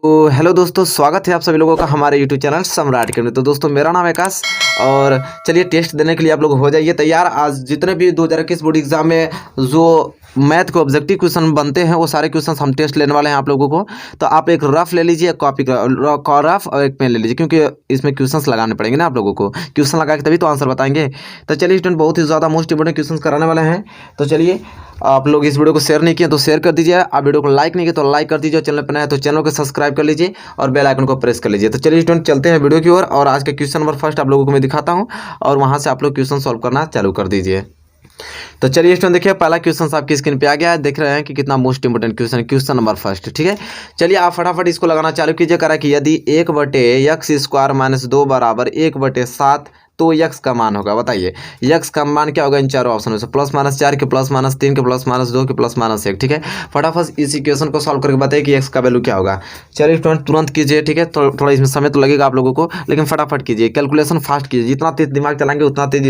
तो हेलो दोस्तों, स्वागत है आप सभी लोगों का हमारे यूट्यूब चैनल सम्राट के में। तो दोस्तों, मेरा नाम है आकाश और चलिए टेस्ट देने के लिए आप लोग हो जाइए तैयार। आज जितने भी 2021 बोर्ड एग्जाम में जो मैथ के ऑब्जेक्टिव क्वेश्चन बनते हैं वो सारे क्वेश्चन हम टेस्ट लेने वाले हैं आप लोगों को। तो आप एक रफ ले लीजिए, कॉपी का रफ और एक पेन ले लीजिए, क्योंकि इसमें क्वेश्चंस लगाने पड़ेंगे ना आप लोगों को। क्वेश्चन लगा के तभी तो आंसर बताएंगे। तो चलिए स्टूडेंट, बहुत ही ज़्यादा मोस्ट इंपोर्टेंट क्वेश्चन कराने वाले हैं। तो चलिए, आप लोग इस वीडियो को शेयर नहीं किए तो शेयर कर दीजिए, आप वीडियो को लाइक नहीं किए तो लाइक कर दीजिए, चैनल पर नया है तो चैनल को सब्सक्राइब कर लीजिए और बेल आइकन को प्रेस कर लीजिए। तो चलिए स्टूडेंट, चलते हैं वीडियो की ओर और आज का क्वेश्चन नंबर फर्स्ट आप लोगों को मैं दिखाता हूं और वहां से आप लोग क्वेश्चन सॉल्व करना चालू कर दीजिए। तो चलिए स्टूडेंट, देखिए पहला क्वेश्चन आपकी स्क्रीन पे आ गया है, देख रहे हैं कि कितना most important question, question number first. ठीक है, चलिए आप फटाफट इसको लगाना चालू कीजिए। करा कि यदि 1/(x²-2) = 1/7 तो यक्स का मान होगा। बताइए यक्स का मान क्या होगा इन चारों ऑप्शन में से, +-4 के +-3 के +-2 के +-1। ठीक है, फटाफट इस इक्वेशन को सॉल्व करके बताइए कि एक्स का वैल्यू क्या होगा। चलिए स्टूडेंट, तुरंत कीजिए। ठीक है, थोड़ा इसमें समय तो लगेगा आप लोगों को, लेकिन फटाफट कीजिए, कैलकुलेशन फास्ट कीजिए। जितना तेज दिमाग चलाएंगे उतना तेज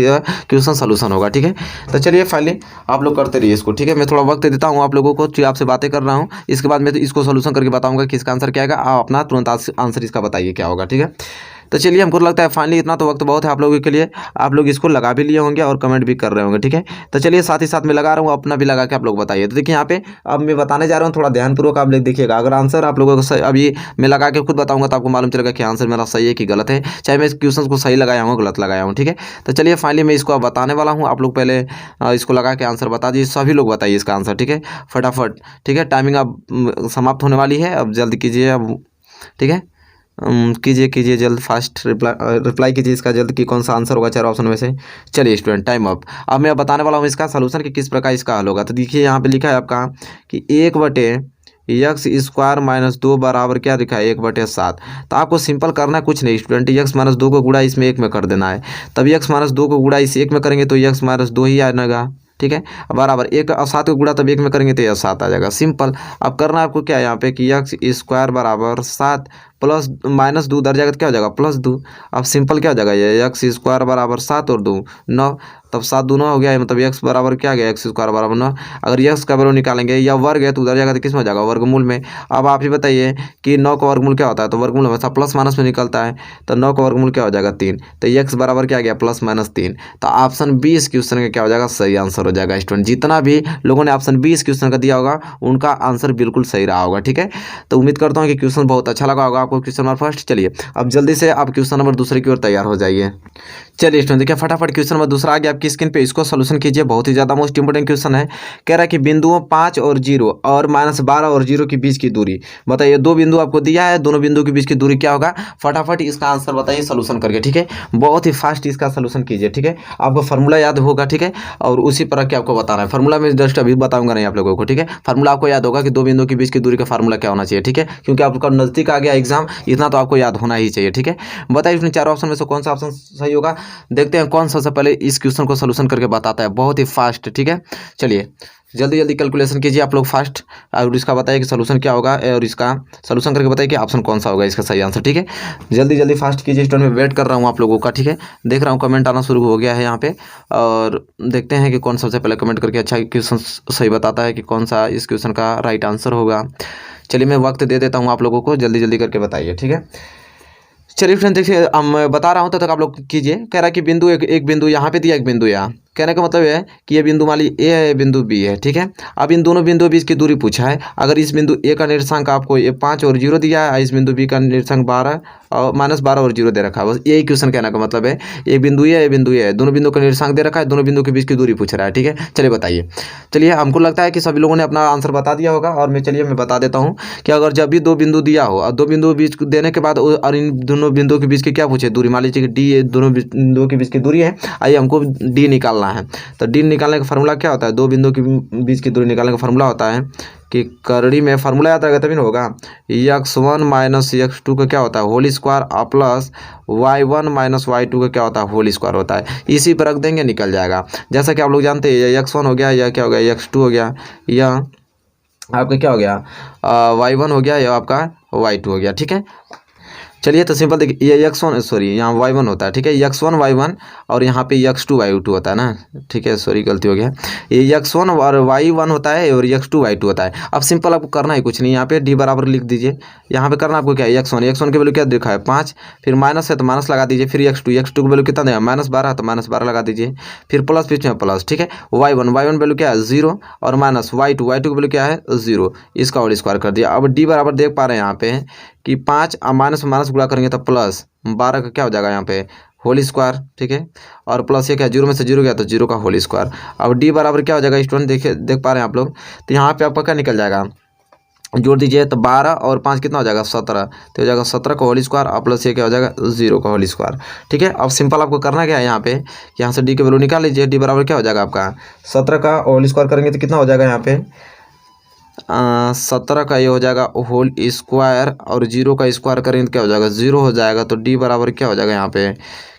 क्वेश्चन सोल्यूशन होगा। ठीक है, तो चलिए फाइनली आप लोग करते रहिए इसको। ठीक है, मैं थोड़ा वक्त देता हूँ आप लोगों को, जो आपसे बातें कर रहा हूँ, इसके बाद मैं इसको सोल्यूशन करके बताऊंगा कि इसका आंसर क्या आएगा। आप अपना तुरंत आंसर इसका बताइए क्या होगा। ठीक है, तो चलिए, हमको लगता है फाइनली इतना तो वक्त बहुत है आप लोगों के लिए। आप लोग इसको लगा भी लिए होंगे और कमेंट भी कर रहे होंगे। ठीक है, तो चलिए साथ ही साथ मैं लगा रहा हूँ, अपना भी लगा के आप लोग बताइए। तो देखिए यहाँ पे अब मैं बताने जा रहा हूँ, थोड़ा ध्यानपूर्वक आप लोग देखिएगा। अगर आंसर आप लोगों को सही, अभी मैं लगा के खुद बताऊंगा तो आपको मालूम चलेगा कि आंसर मेरा सही है कि गलत है, चाहे मैं इस क्वेश्चन को सही लगाया हूँ गलत लगाया हूँ। ठीक है, तो चलिए फाइनली मैं इसको अब बताने वाला हूँ। आप लोग पहले इसको लगा के आंसर बता दीजिए, सभी लोग बताइए इसका आंसर। ठीक है, फटाफट। ठीक है, टाइमिंग अब समाप्त होने वाली है, अब जल्द कीजिए अब। ठीक है, कीजिए जल्द, फास्ट रिप्लाई कीजिए इसका जल्द कि कौन सा आंसर होगा चार ऑप्शन में से। चलिए स्टूडेंट, टाइम अप। अब मैं बताने वाला हूँ इसका सलूशन कि किस प्रकार इसका हल होगा। तो देखिए यहाँ पे लिखा है आपका कि 1/(x²-2) बराबर क्या लिखा है, 1/7। तो आपको सिंपल करना है, कुछ नहीं स्टूडेंट, x-2 को गुणा इसमें 1 में कर देना है। तब x-2 को गुणा इस 1 में करेंगे तो x-2 ही आएगा। ठीक है, बराबर 1 और 7 को गुणा तब 1 में करेंगे तो यह 7 आ जाएगा। सिंपल। अब करना आपको क्या है यहाँ पे कि x² = 7 प्लस -2 उधर जाएगा तो क्या हो जाएगा, +2। अब सिंपल क्या हो जाएगा, ये x² = 7 और 2 9, तब 7 2 9 हो गया है, मतलब x बराबर क्या आ गया, x² = 9। अगर x का वैल्यू निकालेंगे या वर्ग है तो उधर जाएगा तो किस में हो जाएगा, वर्गमूल में। अब आप ही बताइए कि 9 का वर्गमूल क्या होता है, तो वर्गमूल हमेशा प्लस माइनस में निकलता है, तो 9 का वर्गमूल क्या हो जाएगा, 3। तो x बराबर क्या आ गया, +-3। तो ऑप्शन 20 क्वेश्चन का क्या हो जाएगा, सही आंसर हो जाएगा। स्टूडेंट, जितना भी लोगों ने ऑप्शन 20 क्वेश्चन का दिया होगा उनका आंसर बिल्कुल सही रहा होगा। ठीक है, तो उम्मीद करता हूँ कि क्वेश्चन बहुत अच्छा लगा होगा आपको, क्वेश्चन नंबर फर्स्ट। चलिए अब जल्दी से आप क्वेश्चन नंबर दूसरे की ओर तैयार हो जाइए। चलिए स्टूडेंट, देखिए फटाफट क्वेश्चन नंबर दूसरा आ गया आपकी स्क्रीन पे, इसको सोल्यूशन कीजिए। बहुत ही ज़्यादा मोस्ट इंपोर्टेंट क्वेश्चन है। कह रहा है कि बिंदुओं 5 और 0 और -12 और 0 के बीच की दूरी बताइए। दो बिंदु आपको दिया है, दोनों बिंदु के बीच की दूरी क्या होगा। फटाफट इसका आंसर बताइए सोल्यूशन करके। ठीक है, बहुत ही फास्ट इसका सोल्यूशन कीजिए। ठीक है, आपको फार्मूला याद होगा। ठीक है, और उसी पर के आपको बताना है। फार्मूला में जस्ट अभी बताऊंगा नहीं आप लोगों को। ठीक है, फार्मूला आपको याद होगा कि दो बिंदु के बीच की दूरी का फार्मूला क्या होना चाहिए। ठीक है, क्योंकि आपका नजदीक आ गया एग्जाम, इतना तो आपको याद होना ही चाहिए। ठीक है, बताइए इसमें चारों ऑप्शन में से कौन सा ऑप्शन सही होगा। देखते हैं कौन सबसे पहले इस क्वेश्चन को सोल्यूशन करके बताता है, बहुत ही फास्ट। ठीक है, चलिए जल्दी जल्दी कैलकुलेशन कीजिए आप लोग फास्ट, और इसका बताइए कि सोल्यूशन क्या होगा और इसका सोल्यूशन करके बताइए कि ऑप्शन कौन सा होगा इसका सही आंसर। ठीक है, जल्दी जल्दी फास्ट कीजिए स्टूडेंट, मैं वेट कर रहा हूँ आप लोगों का। ठीक है, देख रहा हूँ कमेंट आना शुरू हो गया है यहाँ पे, और देखते हैं कि कौन सबसे पहले कमेंट करके अच्छा क्वेश्चन सही बताता है कि कौन सा इस क्वेश्चन का राइट आंसर होगा। चलिए मैं वक्त दे देता हूँ आप लोगों को, जल्दी जल्दी करके बताइए। ठीक है, चलिए फ्रेंड, देखिए मैं बता रहा हूँ तब तक आप लोग कीजिए। कह रहा है कि बिंदु एक बिंदु यहाँ पे दिया, एक बिंदु यहाँ। कहने का मतलब है कि ये बिंदु मान लीजिए ए है, बिंदु बी है। ठीक है, अब इन दोनों बिंदुओं बीच की दूरी पूछा है। अगर इस बिंदु ए का निर्देशांक आपको 5 और 0 दिया है, इस बिंदु बी का निर्देशांक 12 और -12 और 0 दे रखा है, बस यही क्वेश्चन कहने का मतलब है। एक बिंदु ए है, बिंदु ए है, दोनों बिंदु का निर्देशांक दे रखा है, दोनों बिंदु के बीच की दूरी पूछ रहा है। ठीक है, चलिए बताइए। चलिए, हमको लगता है कि सभी लोगों ने अपना आंसर बता दिया होगा, और मैं बता देता हूँ कि अगर जब भी दो बिंदु दिया हो और दो बिंदु बीच देने के बाद और इन दोनों बिंदुओं के बीच की क्या पूछे, दूरी। मान लीजिए कि डी दोनों बिंदुओं के बीच की दूरी है, आइए हमको डी निकालना है। तो डी निकालने का फार्मूला क्या होता है, दो बिंदुओं के बीच की दूरी निकालने का फार्मूला होता है कि करड़ी में फार्मूला याद रहेगा तभी ना होगा, x1 - x2 का क्या होता है, whole square plus y1 - y2 का क्या होता है, होल स्क्वायर होता है। इसी पर रख देंगे, निकल जाएगा। जैसा कि आप लोग जानते हैं, ये x1 हो गया, या क्या हो गया, x2 हो गया, या आपका क्या हो गया, y1 हो गया, या आपका y2 हो गया। ठीक है, चलिए तो सिंपल देखिए, ये x1 सॉरी यहाँ y1 होता है, ठीक है, x1 y1 और यहाँ पे x2 y2 होता है ना, ठीक है, सॉरी गलती हो गया, ये x1 और y1 होता है और x2 y2 होता है। अब सिंपल आपको करना है कुछ नहीं, यहाँ पे d बराबर लिख दीजिए, यहाँ पे करना आपको क्या है, x1 की वैल्यू क्या दिखा है 5, फिर माइनस है तो माइनस लगा दीजिए, फिर x2 की वैल्यू कितना देगा -12 तो -12 लगा दीजिए, फिर प्लस बीच में प्लस, ठीक है, y1 वैल्यू क्या है 0 और माइनस y2 की वैल्यू क्या है 0, इसका होल स्क्वायर कर दिया। अब d बराबर देख पा रहे हैं यहाँ पे कि 5 माइनस माइनस गुणा करेंगे तो प्लस 12 का क्या हो जाएगा यहाँ पे होल स्क्वायर, ठीक है, और प्लस ये क्या 0 में से 0 गया तो 0 का होल स्क्वायर। अब डी बराबर क्या हो जाएगा स्टूडेंट, देख पा रहे हैं आप लोग, तो यहाँ पे आपका क्या निकल जाएगा, जोड़ दीजिए तो 12 और 5 कितना हो जाएगा 17, तो हो जाएगा 17 का होल स्क्वायर और प्लस ये क्या हो जाएगा 0 का होल स्क्वायर, ठीक है। अब सिंपल आपको करना क्या है यहाँ पे, यहाँ से डी की वैल्यू निकाल लीजिए, डी बराबर क्या हो जाएगा आपका 17 का होल स्क्वायर करेंगे तो कितना हो जाएगा यहाँ पे 17 का ये हो जाएगा होल स्क्वायर और 0 का स्क्वायर करेंगे तो क्या हो जाएगा 0 हो जाएगा, तो डी बराबर क्या हो जाएगा यहाँ पे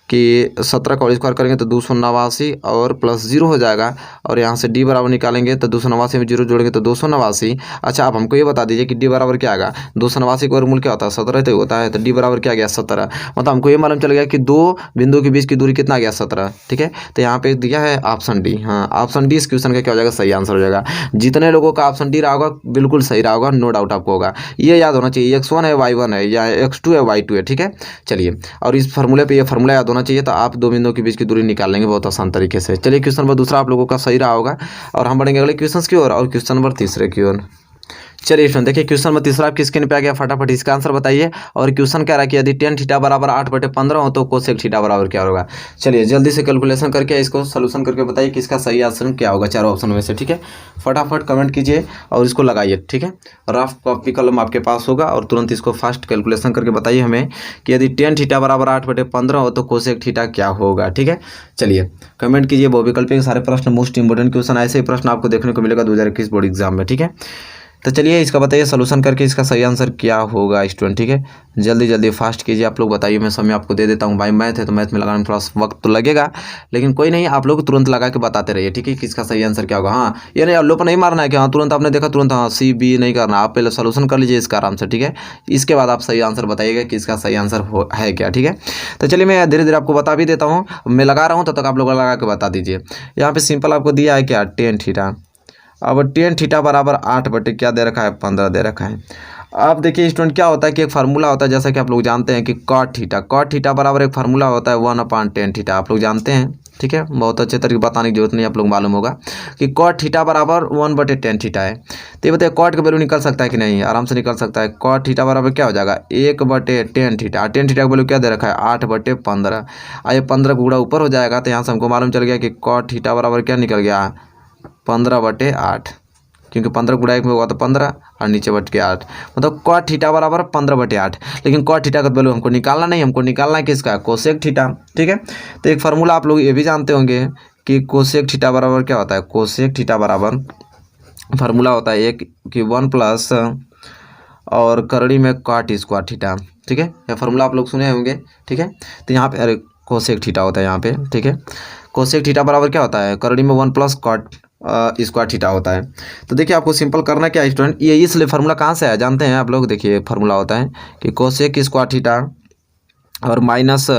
कि 17 का होल स्क्वायर करेंगे तो 289 और प्लस 0 हो जाएगा, और यहाँ से डी बराबर निकालेंगे तो 289 में 0 जोड़ेंगे तो 289। अच्छा आप हमको ये बता दीजिए कि डी बराबर क्या आएगा, 289 का वर्गमूल क्या होता है 17 तो होता है, तो डी बराबर क्या गया 17, मतलब हमको ये मालूम चल गया कि दो बिंदु के बीच की दूरी कितना गया 17, ठीक है। तो यहाँ पे दिया है ऑप्शन डी, हाँ ऑप्शन डी इस क्वेश्चन का क्या हो जाएगा सही आंसर हो जाएगा। जितने लोगों का ऑप्शन डी रहा होगा बिल्कुल सही रहा होगा, नो डाउट आपको होगा, ये याद होना चाहिए x1 है y1 है या x2 है y2 है, ठीक है। चलिए और इस फार्मूले पे ये फार्मूला याद होना चाहिए, तो आप दो बिंदुओं के बीच की दूरी निकाल लेंगे बहुत आसान तरीके से। चलिए क्वेश्चन नंबर दूसरा आप लोगों का सही रहा होगा और हम बढ़ेंगे अगले क्वेश्चन की ओर और क्वेश्चन नंबर तीसरे की ओर। चलिए स्टूडेंट देखिए क्वेश्चन नंबर तीसरा आपकी स्क्रीन पे आ गया, फटाफट इसका आंसर बताइए। और क्वेश्चन क्या रहा कि यदि tan थीटा बराबर 8/15 हो तो कोसेक थीटा बराबर क्या होगा। चलिए जल्दी से कैलकुलेशन करके इसको सोल्यूशन करके बताइए कि इसका सही आंसर क्या होगा चारों ऑप्शन में से, ठीक है। फटाफट कमेंट कीजिए और इसको लगाइए, ठीक है। रफ कॉपी कलम आपके पास होगा और तुरंत इसको फास्ट कैलकुलेशन करके बताइए हमें कि यदि tan थीटा बराबर 8/15 हो तो कोसेक थीटा क्या होगा, ठीक है। चलिए कमेंट कीजिए बहुविकल्पी सारे प्रश्न, मोस्ट इंपोर्टेंट क्वेश्चन, ऐसे ही प्रश्न आपको देखने को मिलेगा 2021 बोर्ड एग्जाम में, ठीक है। तो चलिए इसका बताइए सोल्यूशन करके इसका सही आंसर क्या होगा स्टूडेंट, ठीक है। जल्दी जल्दी फास्ट कीजिए आप लोग, बताइए, मैं समय आपको दे देता हूँ। भाई मैथ है तो मैथ में लगाने में थोड़ा वक्त तो लगेगा, लेकिन कोई नहीं, आप लोग तुरंत लगा के बताते रहिए, ठीक है, कि इसका सही आंसर क्या होगा। हाँ ये नहीं लोप नहीं मारना है कि हाँ तुरंत आपने देखा तुरंत हाँ सी बी नहीं करना, आप पहले सोल्यूशन कर लीजिए इसका आराम से, ठीक है। इसके बाद आप सही आंसर बताइएगा कि इसका सही आंसर है क्या, ठीक है। तो चलिए मैं धीरे धीरे आपको बता भी देता हूँ, मैं लगा रहा हूँ तब तक आप लोग लगा के बता दीजिए। यहाँ पे सिंपल आपको दिया है क्या tan थीटा, अब tan थीटा बराबर 8 क्या दे रखा है 15 दे रखा है। अब देखिए स्टूडेंट क्या होता है कि एक फार्मूला होता है जैसा कि आप लोग जानते हैं कि cot थीटा बराबर एक फार्मूला होता है 1/tan थीटा, आप लोग जानते हैं, ठीक है। बहुत अच्छे तरीके बताने की जरूरत नहीं, आप लोग मालूम होगा कि cot थीटा बराबर 1/tan थीटा है। तो ये बताइए cot का वैल्यू निकल सकता है कि नहीं, आराम से निकल सकता है। cot थीटा बराबर क्या हो जाएगा 1/tan थीटा, tan थीटा का वैल्यू क्या दे रखा है 8/15, ये 15 गुणा ऊपर हो जाएगा, तो यहाँ से हमको मालूम चल गया कि cot थीटा बराबर क्या निकल गया 15/8, क्योंकि 15 गुणा 1 में हुआ तो 15 और नीचे बट के 8, मतलब cot थीटा बराबर 15/8। लेकिन cot थीटा का वैल्यू हमको निकालना नहीं, हमको निकालना है किसका कोसेक थीटा, ठीक है। तो एक फार्मूला आप लोग ये भी जानते होंगे कि कोसेक थीटा बराबर क्या होता है, कोसेक थीटा बराबर फार्मूला होता है एक कि 1 प्लस और करड़ी में cot स्क्वायर थीटा, ठीक है। यह फार्मूला आप लोग सुने होंगे, ठीक है। तो यहाँ पे अरे कोसेक थीटा होता है यहाँ पे, ठीक है। कोसेक थीटा बराबर क्या होता है करड़ी में 1 प्लस cot स्क्वायर थीटा होता है। तो देखिए आपको सिंपल करना क्या है स्टूडेंट, ये इसलिए फार्मूला कहाँ से आया जानते हैं आप लोग, देखिए फार्मूला होता है कि कोसेक स्क्वायर थीटा और माइनस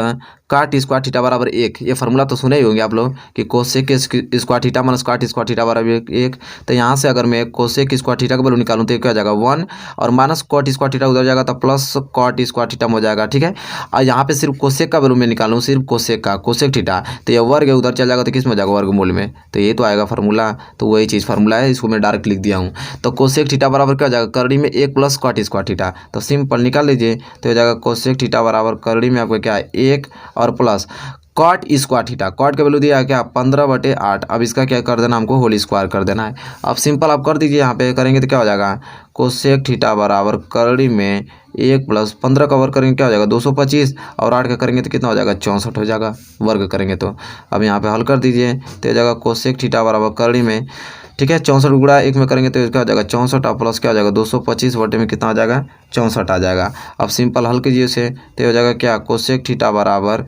cot स्क्वायर थीटा बराबर 1, ये फार्मूला तो सुने ही होंगे आप लोग कि cosec square theta minus cot square theta बराबर 1। तो यहाँ से अगर मैं कोसेक स्क्वायर थीटा का वैल्यू निकालूँ तो क्या हो जाएगा 1 और माइनस cot स्क्वायर थीटा उधर जाएगा तो प्लस cot स्क्वायर थीटा हो जाएगा, ठीक है। और यहाँ पे सिर्फ कोसेक का वैल्यू मैं निकालूँ, सिर्फ कोसेक का कोसेक थीटा, तो ये वर्ग है उधर चल जाएगा तो किस में हो जाएगा वर्गमूल में, तो ये तो आएगा फार्मूला, तो वही चीज़ फार्मूला है, इसको मैं डायरेक्ट लिख दिया हूँ। तो कोसेक थीटा बराबर क्या हो जाएगा करड़ी में 1 प्लस cot स्क्वायर थीटा, तो सिंपल निकाल लीजिए, तो हो जाएगा कोसेक थीटा बराबर करड़ी में आपका क्या है 1 और plus cot square theta, cot का वैल्यू दिया है क्या 15/8। अब इसका क्या कर देना हमको होल स्क्वायर कर देना है। अब सिंपल आप कर दीजिए, यहाँ पे करेंगे तो क्या हो जाएगा कोसेक थीटा बराबर करड़ी में 1 प्लस 15 का वर्ग करेंगे क्या हो जाएगा 225 और 8 का करेंगे तो कितना हो जाएगा 64 हो जाएगा वर्ग करेंगे तो। अब यहाँ पे हल कर दीजिए तो हो जाएगा कोसेक थीटा बराबर करड़ी में ठीक है। 64 गुणा 1 में करेंगे तो इसका आ जाएगा 64 और प्लस क्या हो जाएगा 225 बटे में कितना आ जाएगा 64 आ जाएगा। अब सिंपल हल कीजिए इसे तो हो जाएगा क्या कोसेक थीटा बराबर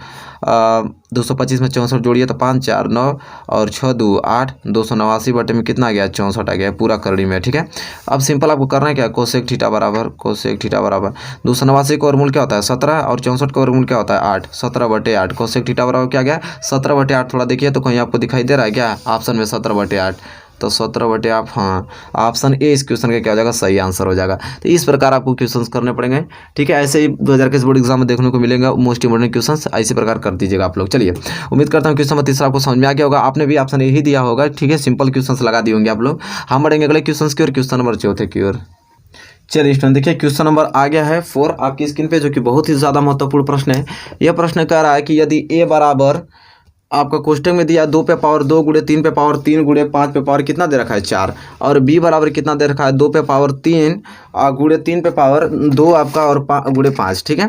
225 में 64 जोड़िए तो 5 4 9 और 6 2 8 289 बटे में कितना आ गया 64 आ गया पूरा करड़ी में। ठीक है। अब सिंपल आपको करना है क्या कोसेक थीटा बराबर 289 का वर्गमूल क्या होता है 17 और 64 का वर्गमूल क्या होता है 8 17 बटे 8 कोसेक थीटा बराबर क्या गया 17 बटे 8। थोड़ा देखिए तो कहीं आपको दिखाई दे रहा है क्या ऑप्शन में 17 बटे 8 तो 17 बटे 8 हाँ ऑप्शन ए इस क्वेश्चन का क्या हो जाएगा सही आंसर हो जाएगा। तो इस प्रकार आपको क्वेश्चंस करने पड़ेंगे। ठीक है। ऐसे ही 2021 बोर्ड एग्जाम में देखने को मिलेंगे मोस्ट इंपोर्टेंट क्वेश्चंस इसी प्रकार कर दीजिएगा आप लोग। चलिए उम्मीद करता हूँ क्वेश्चन नंबर 3 आपको समझ में आ गया होगा। आपने भी ऑप्शन यही दिया होगा। ठीक है। सिंपल क्वेश्चंस लगा दिए होंगे आप लोग। हम बढ़ेंगे अगले क्वेश्चन की ओर क्वेश्चन नंबर 4 की ओर। चलिए स्टूडेंट देखिए क्वेश्चन नंबर आ गया है 4 आपकी स्क्रीन पे जो कि बहुत ही ज़्यादा महत्वपूर्ण प्रश्न है। यह प्रश्न कह रहा है कि यदि ए बराबर आपका कोष्टक में दिया 2 पे पावर 2 गुणे 3 पे पावर 3 गुणे 5 पे पावर कितना दे रखा है 4 और बी बराबर कितना दे रखा है 2 पे पावर 3 गुणे 3 पे पावर 2 आपका और गुणे 5। ठीक है।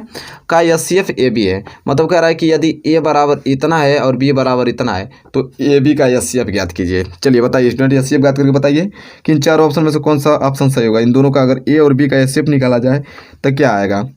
का एचसीएफ ए बी है। मतलब कह रहा है कि यदि ए बराबर इतना है और बी बराबर इतना है तो ए बी का एचसीएफ ज्ञात कीजिए। चलिए बताइए स्टूडेंट एचसीएफ ज्ञात करके बताइए कि इन चारों ऑप्शन में से कौन सा ऑप्शन सही होगा। इन दोनों का अगर ए और बी का एचसीएफ निकाला जाए तो क्या आएगा।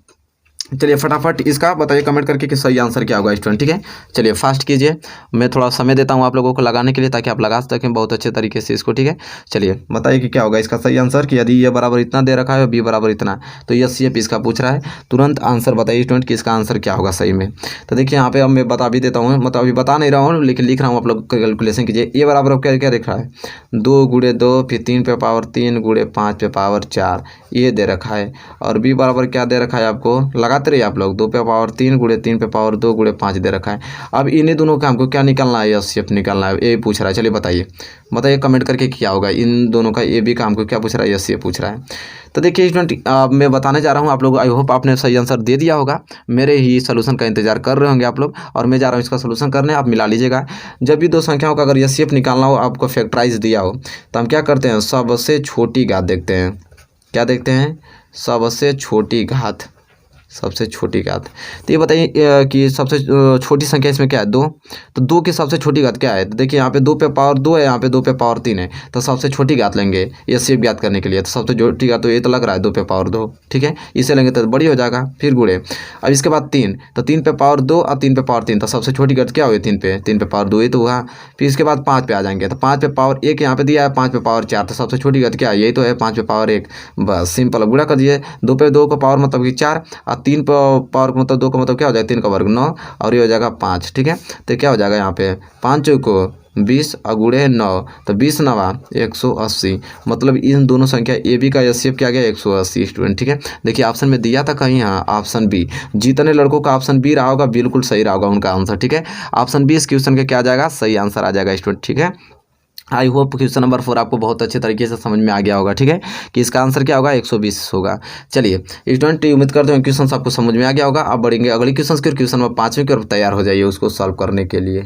चलिए फटाफट इसका बताइए कमेंट करके कि सही आंसर क्या होगा स्टूडेंट। ठीक है। चलिए फास्ट कीजिए। मैं थोड़ा समय देता हूँ आप लोगों को लगाने के लिए ताकि आप लगा सकें बहुत अच्छे तरीके से इसको। ठीक है। चलिए बताइए कि क्या होगा इसका सही आंसर कि यदि ये बराबर इतना दे रखा है और बी बराबर इतना तो एचसीएफ इसका पूछ रहा है। तुरंत आंसर बताइए स्टूडेंट कि इसका आंसर क्या होगा सही में। तो देखिए यहाँ पे अब मैं बता भी देता हूँ मतलब अभी बता नहीं रहा हूँ लेकिन लिख रहा हूँ आप लोग कैलकुलेशन कीजिए। ए बराबर क्या क्या दिख रहा है 2 गुणे 2 फिर 3 पे पावर 3 गुणे 5 पे पावर 4 ये दे रखा है और बी बराबर क्या दे रखा है आपको लगाते रहिए आप लोग 2 पे पावर 3 गुणे 3 पे पावर 2 गुणे 5 दे रखा है। अब इन्हीं दोनों का हमको क्या निकालना है एचसीएफ निकालना है ये पूछ रहा है। चलिए बताइए कमेंट करके क्या होगा इन दोनों का ए बी का हमको क्या पूछ रहा है एचसीएफ पूछ रहा है। तो देखिए स्टूडेंट मैं बताने जा रहा हूँ आप लोग आई होप आपने सही आंसर दे दिया होगा। मेरे ही सोल्यूशन का इंतजार कर रहे होंगे आप लोग और मैं जा रहा हूँ इसका सोल्यूशन करने आप मिला लीजिएगा। जब भी दो संख्याओं का अगर एचसीएफ निकालना हो आपको फैक्टराइज दिया हो तो हम क्या करते हैं सबसे छोटी घात देखते हैं। क्या देखते हैं सबसे छोटी घात तो ये बताइए कि सबसे छोटी संख्या इसमें क्या है 2 तो 2 की सबसे छोटी घात क्या है। तो देखिए यहाँ पे 2 पे पावर 2 है यहाँ पे 2 पे पावर 3 है तो सबसे छोटी घात लेंगे एचसीएफ ज्ञात करने के लिए। तो सबसे छोटी घात तो ये तो लग रहा है 2 पे पावर 2। ठीक है। इसे लेंगे तो बड़ी हो जाएगा फिर गुणे। अब इसके बाद 3 तो 3 पे पावर 2 और 3 पे पावर 3 तो सबसे छोटी घात क्या हुई 3 पे पावर 2 ही तो हुआ। फिर इसके बाद 5 पे आ जाएंगे तो 5 पे पावर 1 यहाँ पे दिया है 5 पे पावर 4 तो सबसे छोटी घात क्या है यही तो है 5 पे पावर 1। बस सिंपल गुणा कर दिए 2 पे 2 का पावर मतलब कि 4 और 3 पावर का मतलब 2 का मतलब क्या हो जाएगा 3 का वर्ग 9 और ये हो जाएगा 5। ठीक है। तो क्या हो जाएगा यहाँ पे 5 चौको 20 और गुणे 9 तो 20 9 180 मतलब इन दोनों संख्या ए बी का एचसीएफ क्या गया 180 स्टूडेंट। ठीक है। देखिए ऑप्शन में दिया था कहीं हाँ ऑप्शन बी जितने लड़कों का ऑप्शन बी रहा होगा बिल्कुल सही रहा होगा उनका आंसर। ठीक है। ऑप्शन बी इस क्वेश्चन का क्या जाएगा सही आंसर आ जाएगा स्टूडेंट। ठीक है। आई होप क्वेश्चन नंबर 4 आपको बहुत अच्छे तरीके से समझ में आ गया होगा। ठीक है कि इसका आंसर क्या होगा 120 होगा। चलिए स्टूडेंट उम्मीद करते हैं क्वेश्चन आपको समझ में आ गया होगा। अब बढ़ेंगे अगले क्वेश्चन नंबर 5 की ओर तैयार हो जाइए उसको सॉल्व करने के लिए।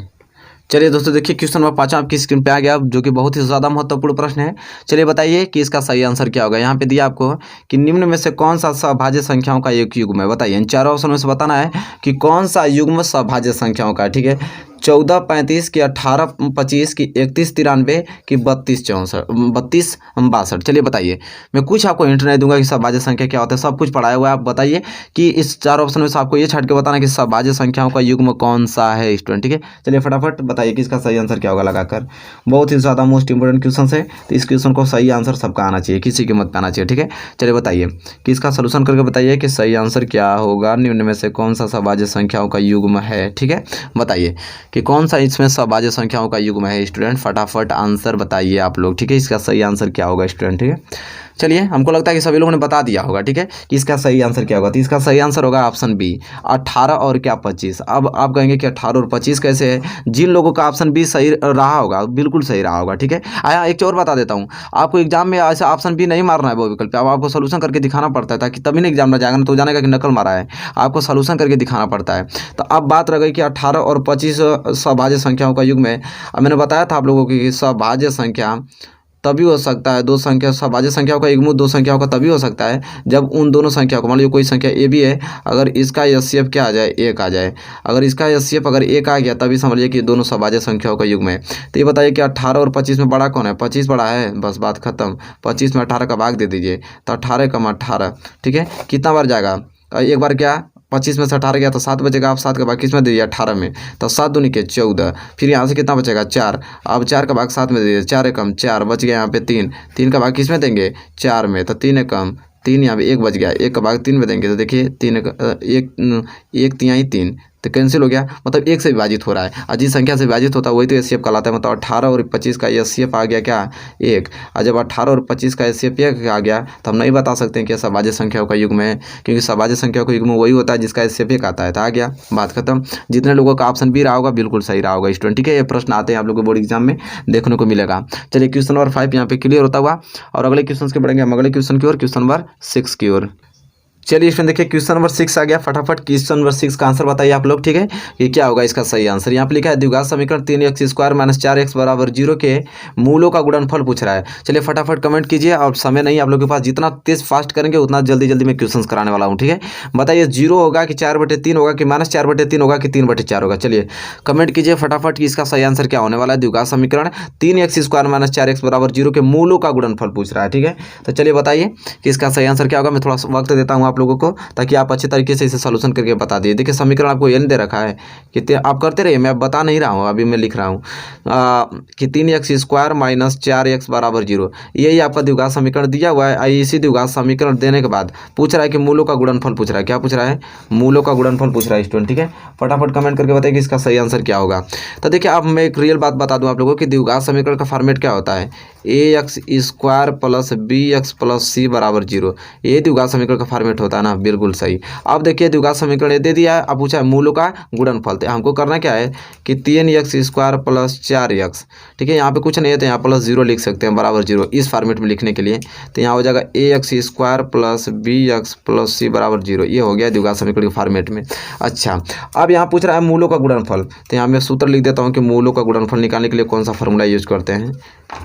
चलिए दोस्तों देखिए क्वेश्चन नंबर 5 आपकी स्क्रीन पे आ गया जो कि बहुत ही ज़्यादा महत्वपूर्ण प्रश्न है। चलिए बताइए कि इसका सही आंसर क्या होगा। यहाँ पे दिया आपको कि निम्न में से कौन सा सभाज्य संख्याओं का एक युग्म है। बताइए इन चारों ऑप्शन में से बताना है कि कौन सा युग्म सभाज्य संख्याओं का। ठीक है। 14 35 की 18 25 की 31 93 की 32 62। चलिए बताइए मैं कुछ आपको हिंट नहीं दूंगा कि सभाज्य संख्या क्या होता है सब कुछ पढ़ाया हुआ है। आप बताइए कि इस चार ऑप्शन में से आपको ये छाट के बताना कि सभाज्य संख्याओं का युग्म कौन सा है स्टूडेंट। ठीक है। चलिए फटाफट बताइए कि इसका सही आंसर क्या होगा लगाकर। बहुत ही ज़्यादा मोस्ट इंपोर्टेंट क्वेश्चन है तो इस क्वेश्चन को सही आंसर सबका आना चाहिए किसी की मत पे आना चाहिए। ठीक है। चलिए बताइए कि इसका सोल्यूशन करके बताइए कि सही आंसर क्या होगा। निम्न में से कौन सा सभाज्य संख्याओं का युग्म है। ठीक है। बताइए कि कौन सा इसमें सभाज्य संख्याओं का युग्म है स्टूडेंट फटाफट आंसर बताइए आप लोग। ठीक है। इसका सही आंसर क्या होगा स्टूडेंट। ठीक है। चलिए हमको लगता है कि सभी लोगों ने बता दिया होगा। ठीक है कि इसका सही आंसर क्या होगा। तो इसका सही आंसर होगा ऑप्शन बी 18 और क्या 25। अब आप कहेंगे कि 18 और 25 कैसे है। जिन लोगों का ऑप्शन बी सही रहा होगा बिल्कुल सही रहा होगा। ठीक है। आया एक और बता देता हूँ आपको एग्जाम में ऐसा ऑप्शन बी नहीं मारना है वो विकल्प। अब आपको सोल्यूशन करके दिखाना पड़ता है ताकि तभी नहीं एग्जाम में जाएगा ना तो जानेगा कि नकल मारा है। आपको सोल्यूशन करके दिखाना पड़ता है। तो अब बात रह गई कि 18 और 25 सभाज्य संख्याओं का युग्म है। अब मैंने बताया था आप लोगों की सभाज्य संख्या तभी हो सकता है, दो संख्या सभाज्य संख्याओं का युग्म दो संख्याओं का तभी हो सकता है जब उन दोनों संख्याओं को, मान लीजिए कोई संख्या ए भी है, अगर इसका एचसीएफ क्या आ जाए, एक आ जाए, अगर इसका एचसीएफ अगर एक आ गया तभी समझिए कि दोनों सभाज्य संख्याओं का युग्म है। तो ये बताइए कि 18 और 25 में बड़ा कौन है, 25 बड़ा है, बस बात खत्म। 25 में 18 का भाग दे दीजिए, तो 18 कम 18, ठीक है, कितना बार जाएगा, एक बार क्या 25 में से 18 गया तो 7 बचेगा, आप 7 का भाग किस में दे दिया, 18 में, तो 7 दूनी के 14, फिर यहाँ से कितना बचेगा 4, अब 4 का भाग 7 में दे दिया, 4 एकम 4 बच गया, यहाँ पे 3, 3 का भाग किस में देंगे 4 में, तो 3 एकम 3, यहाँ पे 1 बच गया, 1 का भाग 3 में देंगे, तो देखिए 3 एक तिहाई 3, तो कैंसिल हो गया, मतलब एक से विभाजित हो रहा है, और जिस संख्या से विभाजित होता है वही तो एचसीएफ कहलाता है। मतलब 18 और 25 का एचसीएफ आ गया क्या, एक, और जब 18 और 25 का एचसीएफ एक आ गया तो हम नहीं बता सकते हैं कि सभाज्य संख्याओं का युग्म है, क्योंकि सभाज्य संख्याओं का युग्म वही होता है जिसका एचसीएफ एक आता है। तो आ गया, बात खत्म। जितने लोगों का ऑप्शन बी रहा होगा बिल्कुल सही रहा होगा स्टूडेंट, ठीक है। ये प्रश्न आते हैं आप लोगों को बोर्ड एग्जाम में देखने को मिलेगा। चलिए क्वेश्चन नंबर 5 यहाँ पे क्लियर होता हुआ, और अगले क्वेश्चन के बढ़ेंगे हम अगले क्वेश्चन की ओर, क्वेश्चन नंबर 6 की ओर। चलिए इसमें देखिए क्वेश्चन नंबर 6 आ गया, फटाफट क्वेश्चन नंबर 6 का आंसर बताइए आप लोग, ठीक है, कि क्या होगा इसका सही आंसर। यहाँ पे लिखा है द्विघात समीकरण 3x² - 4x = 0 के मूलों का गुणनफल पूछ रहा है। चलिए फटाफट कमेंट कीजिए, और समय नहीं आप लोग के पास, जितना तेज फास्ट करेंगे उतना जल्दी जल्दी मैं क्वेश्चन कराने वाला हूँ, ठीक है। बताइए 0 होगा कि 4/3 होगा कि -4/3 होगा कि 3/4 होगा। चलिए कमेंट कीजिए फटाफट कि इसका सही आंसर क्या होने वाला है। द्विघात समीकरण 3x² - 4x = 0 के मूलों का गुणनफल पूछ रहा है, ठीक है। तो चलिए बताइए कि इसका सही आंसर क्या होगा। मैं थोड़ा वक्त देता हूँ आप लोगों को ताकि आप अच्छे तरीके से इसे सॉल्यूशन करके बता दिए। देखिए समीकरण आपको ये नहीं दे रखा है कि आप करते रहिए, मैं बता नहीं रहा हूँ, अभी मैं लिख रहा हूँ कि 3x² - 4x = 0, यही आपका द्विघात समीकरण दिया हुआ है। इसी द्विघात समीकरण देने के बाद पूछ रहा है कि मूलों का गुणनफल पूछ रहा है। क्या पूछ रहा है, मूलों का गुणनफल पूछ रहा है स्टूडेंट, ठीक है। फटाफट कमेंट करके बताइए कि इसका सही आंसर क्या होगा। तो देखिए अब मैं एक रियल बात बता दूं आप लोगों को कि द्विघात समीकरण का फॉर्मेट क्या होता है, ax² + bx + c = 0, ये द्विघात समीकरण का फॉर्मेट होता है ना, बिल्कुल सही। अब देखिए द्विघात समीकरण ये दे दिया है, अब पूछा है मूलों का गुणनफल, तो हमको करना क्या है कि 3x² + 4x, ठीक है, यहाँ पे कुछ नहीं है तो यहाँ +0 लिख सकते हैं = 0 इस फॉर्मेट में लिखने के लिए। तो यहाँ हो जाएगा ax² + bx + c = 0, ये हो गया द्विघात समीकरण के फॉर्मेट में। अच्छा अब यहाँ पूछ रहा है मूलों का गुणनफल, तो यहाँ मैं सूत्र लिख देता हूँ कि मूलों का गुणनफल निकालने के लिए कौन सा फॉर्मूला यूज करते हैं,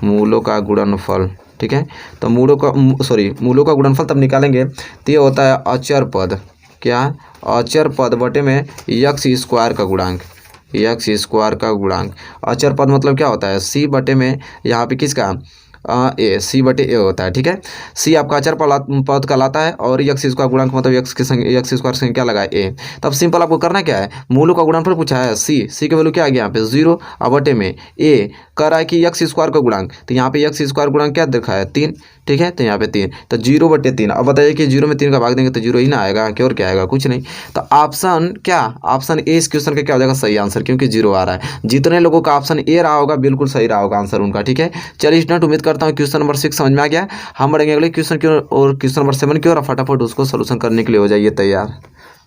मूलों का गुणनफल, ठीक है। तो मूलों का गुणनफल तब निकालेंगे तो ये होता है अचर पद, क्या, अचर पद बटे में x² का गुणांक, x² का गुणांक। अचर पद मतलब क्या होता है, c बटे में यहाँ पे किसका ए, c/a होता है, ठीक है। c आपका अचर पद कहलाता है और x² गुणांक मतलब x² संख्या लगा a। तब सिंपल आपको करना क्या है, मूलों का गुणनफल पूछा है, c की वैल्यू क्या आ गया यहाँ पे 0, अब बटे में a कर रहा है कि x² का गुणांक, तो यहाँ पे x² गुणांक क्या देखा है 3, ठीक है, तो यहाँ पे 3, तो 0/3। अब बताइए कि 0 में 3 का भाग देंगे तो 0 ही ना आएगा, क्या और क्या आएगा, कुछ नहीं। तो ऑप्शन क्या, ऑप्शन ए इस क्वेश्चन का क्या हो जाएगा सही आंसर, क्योंकि 0 आ रहा है। जितने लोगों का ऑप्शन ए रहा होगा बिल्कुल सही रहा होगा आंसर उनका, ठीक है। चलिए स्टूडेंट उम्मीद करता हूँ क्वेश्चन नंबर 6 समझ में आ गया। हम बढ़ेंगे अगले क्वेश्चन की ओर, और क्वेश्चन नंबर 7 की ओर, फटाफट उसको सोल्यूशन करने के लिए हो जाइए तैयार।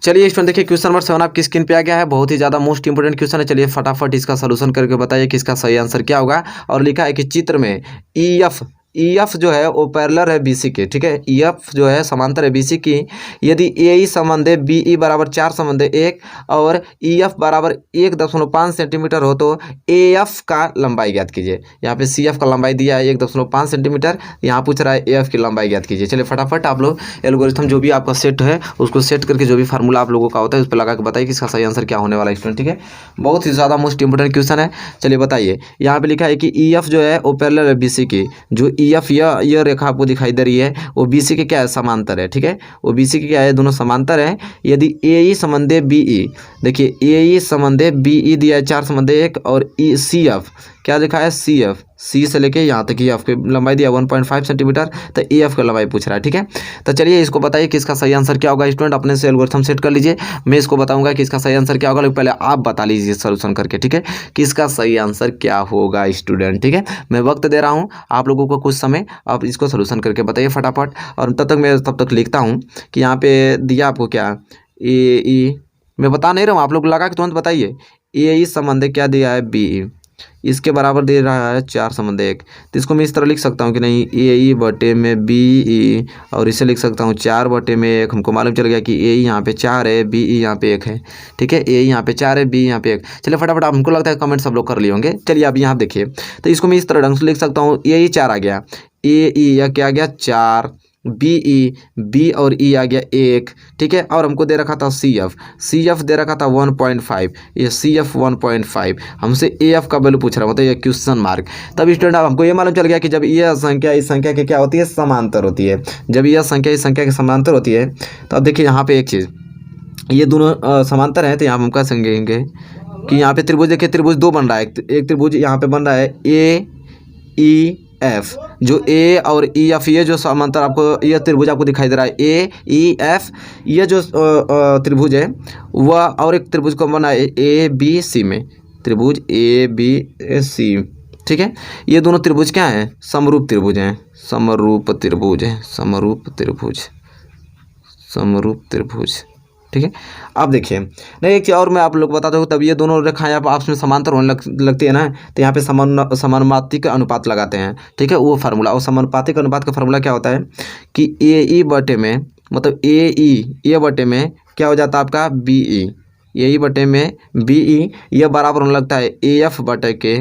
चलिए स्टूडेंट देखिए क्वेश्चन नंबर 7 आपकी स्क्रीन पे आ गया है, बहुत ही ज़्यादा मोस्ट इंपोर्टेंट क्वेश्चन है। चलिए फटाफट इसका सोल्यूशन करके बताइए कि इसका सही आंसर क्या होगा। और लिखा है कि चित्र में EF जो है वो पैरेलल है BC के, ठीक है, EF जो है समांतर है BC की। यदि AE संबंध है BE = 4 संबंध है 1 और EF = 1.5 सेंटीमीटर हो तो AF का लंबाई ज्ञात कीजिए। यहाँ पे CF का लंबाई दिया है 1.5 सेंटीमीटर, यहाँ पूछ रहा है AF की लंबाई ज्ञात कीजिए। चलिए फटाफट आप लोग एल्गोरिथम जो भी आपका सेट है उसको सेट करके जो भी फार्मूला आप लोगों का होता है उस पर लगा के बताइए कि इसका सही आंसर क्या होने वाला है स्टूडेंट, ठीक है। बहुत ही ज़्यादा मोस्ट इंपोर्टेंट क्वेश्चन है। चलिए बताइए, यहाँ पे लिखा है कि EF जो है वो पैरेलल है BC की, जो EF यह रेखा आपको दिखाई दे रही है वो BC के क्या है, समांतर है, ठीक है, वो BC के क्या है, दोनों समांतर हैं। यदि AE संबंध है BE, देखिए AE संबंध है BE दिया है 4 संबंध 1 और CF क्या लिखा है, CF C से लेके यहाँ तक EF की लंबाई दिया 1.5 सेंटीमीटर, तो EF की लंबाई पूछ रहा है, ठीक है। तो चलिए इसको बताइए कि इसका सही आंसर क्या होगा स्टूडेंट, अपने से एल्गोरिथम सेट कर लीजिए। मैं इसको बताऊंगा कि इसका सही आंसर क्या होगा, लेकिन पहले आप बता लीजिए सोल्यूशन करके, ठीक है, कि इसका सही आंसर क्या होगा स्टूडेंट, ठीक है। मैं वक्त दे रहा हूँ आप लोगों को कुछ समय, आप इसको सोल्यूशन करके बताइए फटाफट। और तब तक लिखता हूँ कि यहाँ पे दिया आपको क्या, AE मैं बता नहीं रहा हूँ, आप लोग लगा के तुरंत बताइए। AE संबंध क्या दिया है BE, इसके बराबर दे रहा है 4/1। तो इसको मैं इस तरह लिख सकता हूँ कि नहीं, ए बटे में बी ई, और इसे लिख सकता हूँ 4/1। हमको मालूम चल गया कि ए यहाँ पे 4 है, बी ई यहाँ पे 1 है। ठीक है, ए यहाँ पे 4 है, बी यहाँ पे 1। चलिए फटाफट, हमको लगता है कमेंट सब लोग कर लिए होंगे। चलिए अब यहाँ देखिए, तो इसको मैं इस तरह ढंग से लिख सकता हूँ, ए 4 आ गया, ए ई या क्या आ गया 4, बी और ई आ गया 1। ठीक है, और हमको दे रखा था सी एफ दे रखा था 1.5, ये सी एफ 1.5, हमसे ए एफ का वैल्यू पूछ रहा है, मतलब ये क्वेश्चन मार्क। तब स्टूडेंट अब हमको ये मालूम चल गया कि जब यह संख्या इस संख्या के क्या होती है, समांतर होती है। जब यह संख्या इस संख्या के समांतर होती है, तो अब देखिए यहाँ पे एक चीज़, ये दोनों समांतर हैं, तो यहाँ हम कह सकेंगे कि यहाँ पे त्रिभुज, देखिए त्रिभुज 2 बन रहा है। एक त्रिभुज यहाँ पे बन रहा है ए ई एफ, जो ए और ई एफ, ये जो समांतर आपको ये त्रिभुज आपको दिखाई दे रहा है ए ई एफ, ये जो त्रिभुज है वह, और एक त्रिभुज को बना है ए बी सी में, त्रिभुज ए बी सी। ठीक है, ये दोनों त्रिभुज क्या हैं, समरूप त्रिभुज हैं, समरूप त्रिभुज है, समरूप त्रिभुज, समरूप त्रिभुज। ठीक है, अब देखिए नहीं, एक चीज़ और मैं आप लोग बताता हूँ, तब ये दोनों रेखाएं आप आपस में समांतर होने लगती है ना, तो यहाँ पे समानुपातिक अनुपात लगाते हैं। ठीक है, वो फार्मूला, और समानुपातिक अनुपात का फार्मूला क्या होता है कि ए ई बटे में, मतलब ए बटे में क्या हो जाता है आपका बी ई, ए ई बटे में बी ई, यह बराबर होने लगता है ए एफ बटे के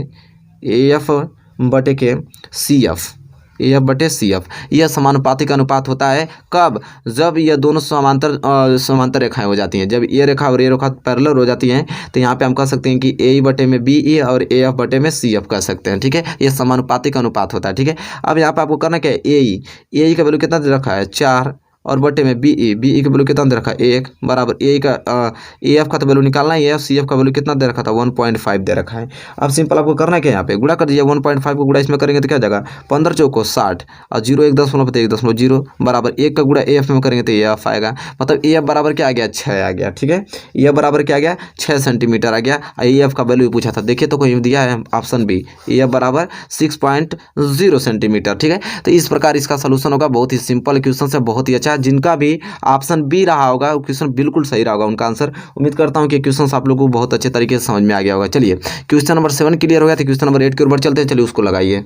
सी एफ, ए एफ बटे सी एफ। यह समानुपातिक अनुपात होता है कब, जब यह दोनों समांतर रेखाएं हो जाती हैं। जब ये रेखा और ये रेखा पैरेलल हो जाती हैं, तो यहाँ पे हम कह सकते हैं कि ए बटे में बी ई और ए एफ बटे में सी एफ कह सकते हैं। ठीक है, ये समानुपातिक अनुपात होता है। ठीक है, अब यहाँ पे आपको करना क्या है, ए ई का वैल्यू कितना दे रखा है 4, और बटे में बी ई का वैल्यू कितना दे रखा है 1, बराबर ए एफ का तो वैल्यू निकालना है, ए एफ सी एफ का वैल्यू कितना दे रखा था 1.5 दे रखा है। अब सिंपल आपको करना है क्या, यहाँ पे गुणा कर दीजिए, 1.5 को गुणा इसमें करेंगे तो क्या जाएगा 15 चौको 60, और 0 1.0 बराबर 1 का गुणा ए एफ में करेंगे तो ए एफ आएगा, मतलब ए एफ बराबर क्या आ गया 6 आ गया। ठीक है, ए एफ बराबर क्या आ गया 6 सेंटीमीटर आ गया। ए एफ का वैल्यू पूछा था, देखिए तो कोई दिया है ऑप्शन बी, ए एफ बराबर 6.0 सेंटीमीटर। ठीक है, तो इस प्रकार इसका सोल्यूशन होगा, बहुत ही सिंपल क्वेश्चन से, बहुत ही अच्छा। जिनका भी ऑप्शन बी रहा होगा वो क्वेश्चन बिल्कुल सही रहा होगा उनका आंसर। उम्मीद करता हूं कि क्वेश्चन आप लोगों को बहुत अच्छे तरीके से समझ में आ गया होगा। चलिए क्वेश्चन नंबर 7 क्लियर हो गया, तो क्वेश्चन नंबर 8 के ऊपर चलते हैं। चलिए उसको लगाइए।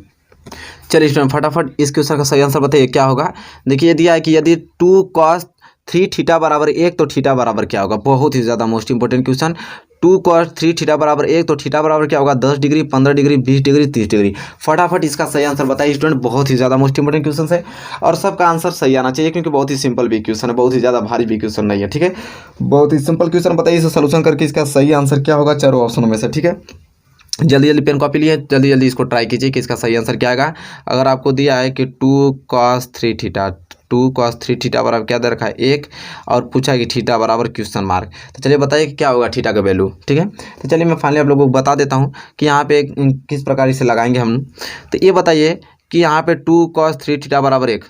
चलिए स्टूडेंट फटाफट इस क्वेश्चन का सही आंसर बताइए क्या होगा। देखिए दिया है कि यदि 2 cos 3 थीटा बराबर 1 तो थीटा बराबर क्या होगा। बहुत ही ज़्यादा most important question. 2 cos 3 theta बराबर 1 तो थीटा बराबर क्या होगा 10 डिग्री, 15 डिग्री, 20 डिग्री, 30 डिग्री। फटाफट इसका सही आंसर बताइए स्टूडेंट। बहुत ही ज़्यादा मोस्ट इंपोर्टेंट क्वेश्चन है और सबका आंसर सही आना चाहिए, क्योंकि बहुत ही सिंपल भी क्वेश्चन है, बहुत ही ज़्यादा भारी भी क्वेश्चन नहीं है। ठीक है, बहुत ही सिंपल क्वेश्चन बताइए, इसे सोल्यूशन करके इसका सही आंसर क्या होगा चारों ऑप्शनों में से। ठीक है, जल्दी जल्दी पेन कॉपी लिए, जल्दी जल्दी इसको ट्राई कीजिए कि इसका सही आंसर क्या आएगा। अगर आपको दिया है कि 2 cos 3 थीटा, 2 cos 3 थीटा बराबर क्या दे रखा है 1, और पूछा है कि थीटा बराबर क्वेश्चन मार्क। तो चलिए बताइए कि क्या होगा थीटा का वैल्यू। ठीक है, तो चलिए मैं फाइनली आप लोगों को बता देता हूँ कि यहाँ पे किस प्रकार इसे लगाएंगे हम। तो ये बताइए कि यहाँ पे 2 cos 3 थीटा बराबर 1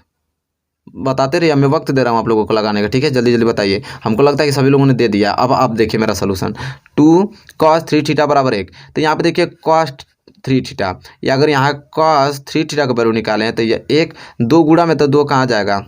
बताते रहिए, मैं वक्त दे रहा हूँ आप लोगों को लगाने का। ठीक है, जल्दी जल्दी बताइए। हमको लगता है कि सभी लोगों ने दे दिया। अब आप देखिए मेरा सोल्यूशन, 2 cos 3 थीटा बराबर 1, तो यहाँ पे देखिए cos 3 थीटा, या अगर यहाँ cos 3 थीटा का वैल्यू निकालें तो ये 1 2 गुणा में तो 2 कहाँ जाएगा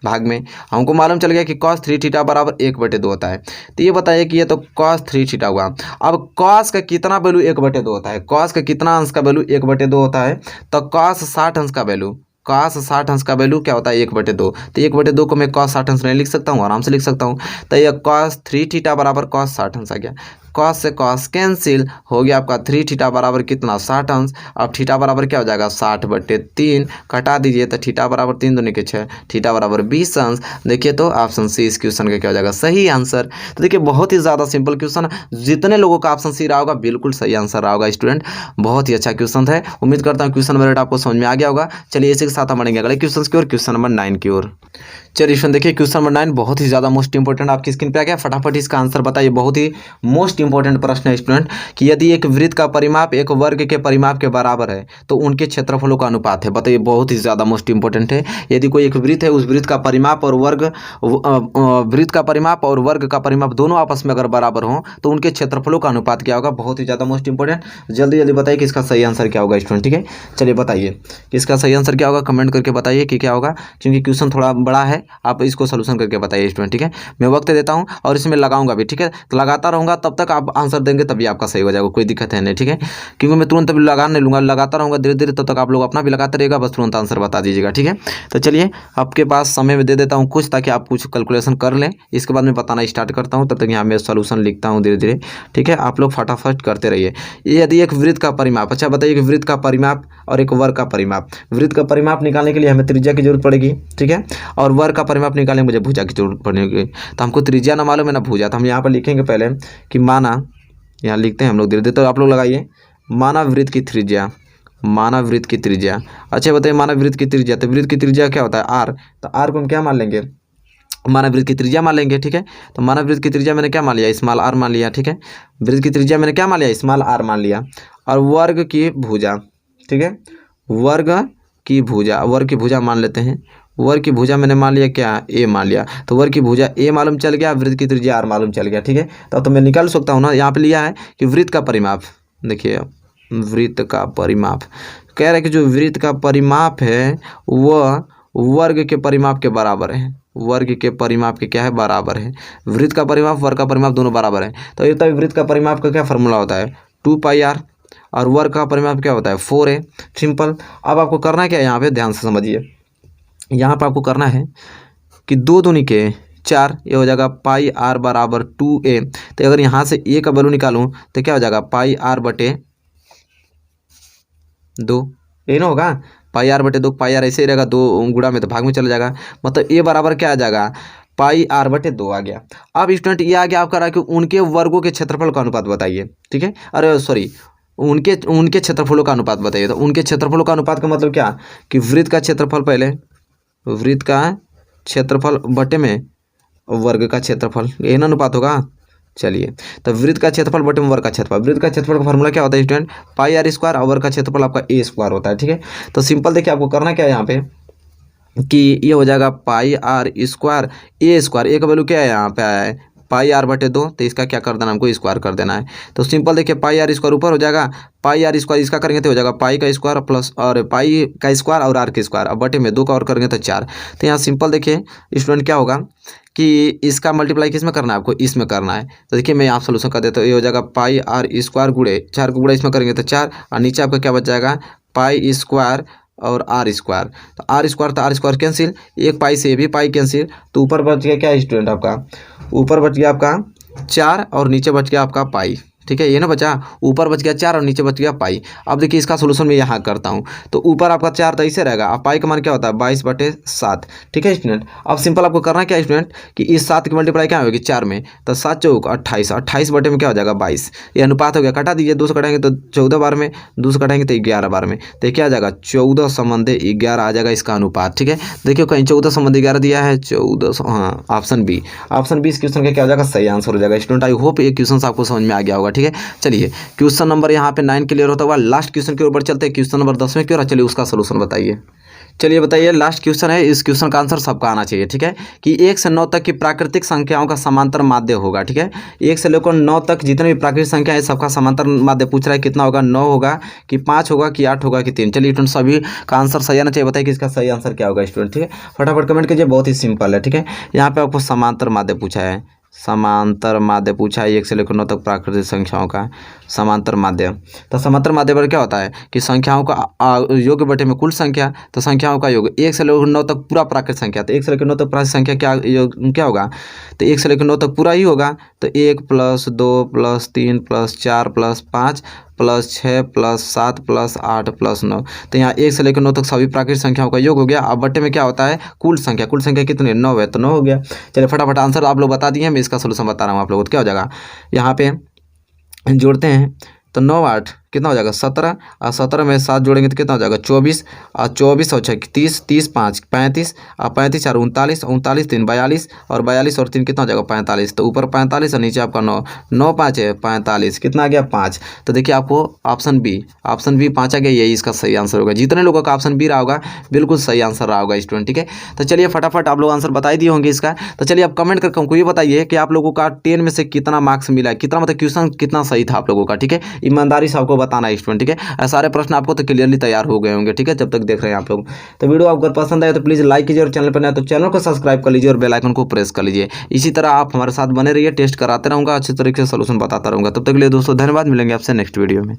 भाग में। हमको मालूम चल गया कि cos 3 थीटा बराबर 1/2 होता है। तो ये बताइए कि ये तो cos 3 थीटा हुआ। अब cos का कितना वैल्यू 1/2 होता है, cos का कितना अंश का वैल्यू 1/2 होता है, तो cos 60 अंश का वैल्यू, cos 60 अंश का वैल्यू क्या होता है 1/2। तो 1/2 को मैं cos 60 अंश नहीं लिख सकता हूँ, आराम से लिख सकता हूँ। तो ये cos 3 थीटा बराबर cos 60 अंश आ गया। cos से cos कैंसिल हो गया आपका 3 थीटा बराबर कितना 60 अंश। अब थीटा बराबर क्या हो जाएगा 60/3, कटा दीजिए तो थीटा बराबर 3 दूनी के 6, थीटा बराबर 20 अंश। देखिए तो ऑप्शन सी इस क्वेश्चन का क्या हो जाएगा सही आंसर। तो देखिए बहुत ही ज़्यादा सिंपल क्वेश्चन, जितने लोगों का ऑप्शन सी रहा होगा बिल्कुल सही आंसर रहा होगा स्टूडेंट। बहुत ही अच्छा क्वेश्चन है, उम्मीद करता हूँ क्वेश्चन नंबर 8 आपको समझ में आ गया होगा। चलिए इसी के साथ हम बढ़ेंगे अगले क्वेश्चन की ओर, क्वेश्चन नंबर 9 की ओर। चलिए स्टूडेंट देखिए क्वेश्चन नंबर 9 बहुत ही ज़्यादा मोस्ट इंपोर्टेंट आपकी स्क्रीन पे आ गया। फटाफट इसका आंसर बताइए। बहुत ही मोस्ट इंपोर्टेंट प्रश्न है स्टूडेंट कि यदि एक वृत्त का परिमाप एक वर्ग के परिमाप के बराबर है तो उनके क्षेत्रफलों का अनुपात है। बताइए, बहुत ही ज़्यादा मोस्ट इंपोर्टेंट है। यदि कोई एक वृत्त है, उस वृत्त का परिमाप और वर्ग, वृत्त का परिमाप और वर्ग का परिमाप दोनों आपस में अगर बराबर हों तो उनके क्षेत्रफलों का अनुपात क्या होगा। बहुत ही ज़्यादा मोस्ट इंपोर्टेंट, जल्दी जल्दी बताइए कि इसका सही आंसर क्या होगा स्टूडेंट। ठीक है, चलिए बताइए कि इसका सही आंसर क्या होगा, कमेंट करके बताइए कि क्या होगा, क्योंकि क्वेश्चन थोड़ा बड़ा है है आप इसको सोल्यूशन करके बताइए स्टूडेंट, ठीक है। मैं वक्त देता हूँ और इसमें लगाऊंगा भी, ठीक है। तो लगाता रहूँगा तब तक आप आंसर देंगे तभी आपका सही हो जाएगा, कोई दिक्कत है नहीं, ठीक है। क्योंकि मैं तुरंत अभी लगा नहीं लूँगा, लगाता रहूँगा धीरे धीरे, तब तक आप लोग अपना भी लगाते रहेगा, बस तुरंत आंसर बता दीजिएगा, ठीक है। तो चलिए आपके पास समय में दे देता हूँ कुछ, ताकि आप कुछ कैलकुलेशन कर लें, इसके बाद मैं बताना स्टार्ट करता हूँ। तब तक यहाँ मैं सोल्यूशन लिखता हूँ धीरे धीरे, ठीक है। आप लोग फटाफट करते रहिए। ये यदि एक वृत्त का परिमाप, अच्छा बताइए कि वृत्त का परिमाप और एक वर्ग का परिमाप, वृत्त का परिमाप निकालने के लिए हमें त्रिज्या की जरूरत पड़ेगी, ठीक है। और वर्ग का परिमाप निकालने मुझे भुजा की जरूरत पड़ेगी। तो हमको त्रिज्या ना मालूम है ना भुजा, तो हम यहाँ पर लिखेंगे पहले कि माना, यहाँ लिखते हैं हम लोग धीरे धीरे, तो आप लोग लगाइए माना वृत्त की त्रिज्या, माना वृत्त की त्रिज्या। अच्छा बताइए माना वृत्त की त्रिज्या, तो वृत्त की त्रिज्या क्या होता है आर, तो आर को हम क्या मान लेंगे, माना वृत्त की त्रिज्या मान लेंगे, ठीक है। तो माना वृत्त की त्रिज्या मैंने क्या मान लिया, स्मॉल आर मान लिया, ठीक है। वृत्त की त्रिज्या मैंने क्या मान लिया, स्मॉल आर मान लिया। और वर्ग की भुजा, ठीक है, वर्ग की भुजा, वर्ग की भुजा मान लेते हैं, वर्ग की भुजा मैंने मान लिया क्या, ए मान लिया। तो वर्ग की भुजा ए मालूम चल गया, वृत्त की त्रिज्या आर मालूम चल गया, ठीक है। तो मैं निकाल सकता हूँ ना, यहाँ पे लिया है कि वृत्त का परिमाप, देखिए वृत्त का परिमाप कह रहा है कि जो वृत्त का परिमाप है वह वर्ग के परिमाप के बराबर है, वर्ग के परिमाप के क्या है, बराबर है। वृत्त का परिमाप वर्ग का परिमाप दोनों बराबर है। तो ये तभी वृत्त का परिमाप का क्या फॉर्मूला होता है, 2πr, और वर्ग का परिमाप क्या होता है, 4a, सिंपल। अब आपको करना क्या है, यहाँ पे ध्यान से समझिए, यहाँ पर आपको करना है कि 2 दूनी के 4, ये हो जाएगा πr बराबर 2a। तो अगर यहाँ से a का वैल्यू निकालूँ तो क्या हो जाएगा, πr बटे 2, ये ना होगा, πr बटे 2, πr ऐसे ही रहेगा, 2 गुणा में तो भाग में चला जाएगा, मतलब a बराबर क्या आ जाएगा, πr बटे 2 आ गया। अब स्टूडेंट ये आ गया आपका रहा कि उनके वर्गों के क्षेत्रफल का अनुपात बताइए, ठीक है। अरे सॉरी, उनके क्षेत्रफलों का अनुपात बताइए। तो उनके क्षेत्रफलों का अनुपात का मतलब क्या कि वृत्त का क्षेत्रफल, पहले वृत्त का क्षेत्रफल बटे में वर्ग का क्षेत्रफल, ये ना अनुपात होगा। चलिए तो वृत्त का क्षेत्रफल बटे में वर्ग का क्षेत्रफल, वृत्त का क्षेत्रफल का फॉर्मूला क्या होता है स्टूडेंट, πr स्क्वायर, और वर्ग का क्षेत्रफल आपका a स्क्वायर होता है, ठीक है। तो सिंपल देखिए आपको करना क्या है यहाँ पे कि ये हो जाएगा πr square a square, a का वैल्यू क्या है यहाँ पे आया है πr बटे 2, तो इसका क्या कर देना, हमको स्क्वायर कर देना है। तो सिंपल देखिए πr स्क्वायर ऊपर हो जाएगा, πr स्क्वायर इसका करेंगे तो हो जाएगा पाई का स्क्वायर प्लस और पाई का स्क्वायर और आर का स्क्वायर, अब बटे में 2 का और करेंगे तो 4। तो यहाँ सिंपल देखिए स्टूडेंट क्या होगा कि इसका मल्टीप्लाई किस में करना है, आपको इसमें करना है। तो देखिए मैं यहाँ सोल्यूशन कर देता हूँ, ये हो जाएगा πr स्क्वायर गुणे 4 को गुणा इसमें करेंगे तो 4, और नीचे आपका क्या बच जाएगा पाई स्क्वायर और आर स्क्वायर। तो आर स्क्वायर तो आर स्क्वायर कैंसिल, एक पाई से भी पाई कैंसिल, तो ऊपर बच गया क्या स्टूडेंट आपका, ऊपर बच गया आपका 4 और नीचे बच गया आपका पाई, ठीक है। ये ना बचा, ऊपर बच गया 4 और नीचे बच गया पाई। अब देखिए इसका सोल्यूशन मैं यहाँ करता हूँ, तो ऊपर आपका 4 तो ऐसे रहेगा, अब पाई का मान क्या होता है 22/7, ठीक है स्टूडेंट। अब सिंपल आपको करना क्या है स्टूडेंट कि इस 7 की मल्टीप्लाई क्या होगी 4 में, तो 7 चौक 28, 28 बटे में क्या हो जाएगा 22, ये अनुपात हो गया। कटा दीजिए, 2 से कटाएंगे तो 14 बार में, 2 से कटाएंगे तो 11 बार में, तो क्या आ जाएगा 14/11 आ जाएगा इसका अनुपात, ठीक है। देखिए कहीं 14/11 दिया है, 14, हाँ ऑप्शन बी, ऑप्शन बी इस क्वेश्चन का क्या हो जाएगा सही आंसर हो जाएगा स्टूडेंट। आई होप ये क्वेश्चन आपको समझ में आ गया होगा, ठीक है। चलिए क्वेश्चन नंबर यहाँ पे 9 क्लियर होता हुआ लास्ट क्वेश्चन के ऊपर चलते हैं, क्वेश्चन नंबर 10 में क्यों, चलिए उसका सोल्यूशन बताइए। चलिए बताइए, लास्ट क्वेश्चन है, इस क्वेश्चन का आंसर सबका आना चाहिए, ठीक है। कि 1 से 9 तक की प्राकृतिक संख्याओं का समांतर माध्य होगा, ठीक है। 1 से लेकर 9 तक जितने भी प्राकृतिक संख्या है सबका समांतर माध्य पूछ रहा है, कितना होगा, 9 होगा कि 5 होगा कि 8 होगा कि 3। चलिए स्टूडेंट सभी का आंसर सही आना चाहिए, बताइए कि इसका सही आंसर क्या होगा स्टूडेंट, ठीक है। फटाफट कमेंट कीजिए, बहुत ही सिंपल है, ठीक है। यहाँ पे आपको समांतर माध्य पूछा है, समांतर माध्य पूछा है 1 से लेकर 9 तक प्राकृतिक संख्याओं का समांतर माध्य। तो समांतर माध्य पर क्या होता है कि संख्याओं का योग बटे में कुल संख्या, तो संख्याओं का योग 1 से लेकर 9 तक पूरा प्राकृतिक संख्या, तो 1 से लेकर 9 तक प्राकृतिक संख्या क्या होगा, तो 1 से लेकर 9 तक पूरा ही होगा, तो 1 + 2 + 3 + 4 + 5 + 6 + 7 + 8 + 9। तो यहाँ 1 से लेकर 9 तक सभी प्राकृतिक संख्याओं का योग हो गया। अब बटे में क्या होता है कुल संख्या, कुल संख्या कितनी 9 है, तो 9 हो गया। चलिए फटाफट आंसर आप लोग बता दिए, मैं इसका सोल्यूशन बता रहा हूँ आप लोगों को। क्या हो जाएगा यहाँ पे जोड़ते हैं तो 9 8 कितना हो जाएगा 17, और 17 में 7 जोड़ेंगे तो कितना हो जाएगा 24, और 24 और 6 30, 30 5 35, और 35 4 39, 39 3 42, और 42 और 3 कितना हो जाएगा 45। तो ऊपर 45 और नीचे आपका 9, 9 5 है 45, कितना आ गया 5। तो देखिए आपको ऑप्शन बी 5 आ गया, यही इसका सही आंसर होगा। जितने लोगों का ऑप्शन बी रहा होगा बिल्कुल सही आंसर रहा होगा स्टूडेंट, ठीक है। तो चलिए फटाफट आप लोग आंसर बता दिए होंगे इसका। तो चलिए आप कमेंट करके हमको ये बताइए कि आप लोगों का 10 में से कितना मार्क्स मिला है, कितना मतलब क्वेश्चन कितना सही था आप लोगों का, ठीक है। ईमानदारी से आपको बताना है स्टूडेंट, ठीक है। सारे प्रश्न आपको तो क्लियरली तैयार हो गए होंगे, ठीक है, जब तक देख रहे हैं आप लोग। तो वीडियो आपको पसंद आए तो प्लीज़ लाइक कीजिए और चैनल पर नया तो चैनल को सब्सक्राइब कर लीजिए और बेल आइकन को प्रेस कर लीजिए। इसी तरह आप हमारे साथ बने रहिए, टेस्ट कराते रहूँगा, अच्छे तरीके से सॉल्यूशन बताता रहूँगा। तब तक के लिए दोस्तों धन्यवाद, मिलेंगे आपसे नेक्स्ट वीडियो में।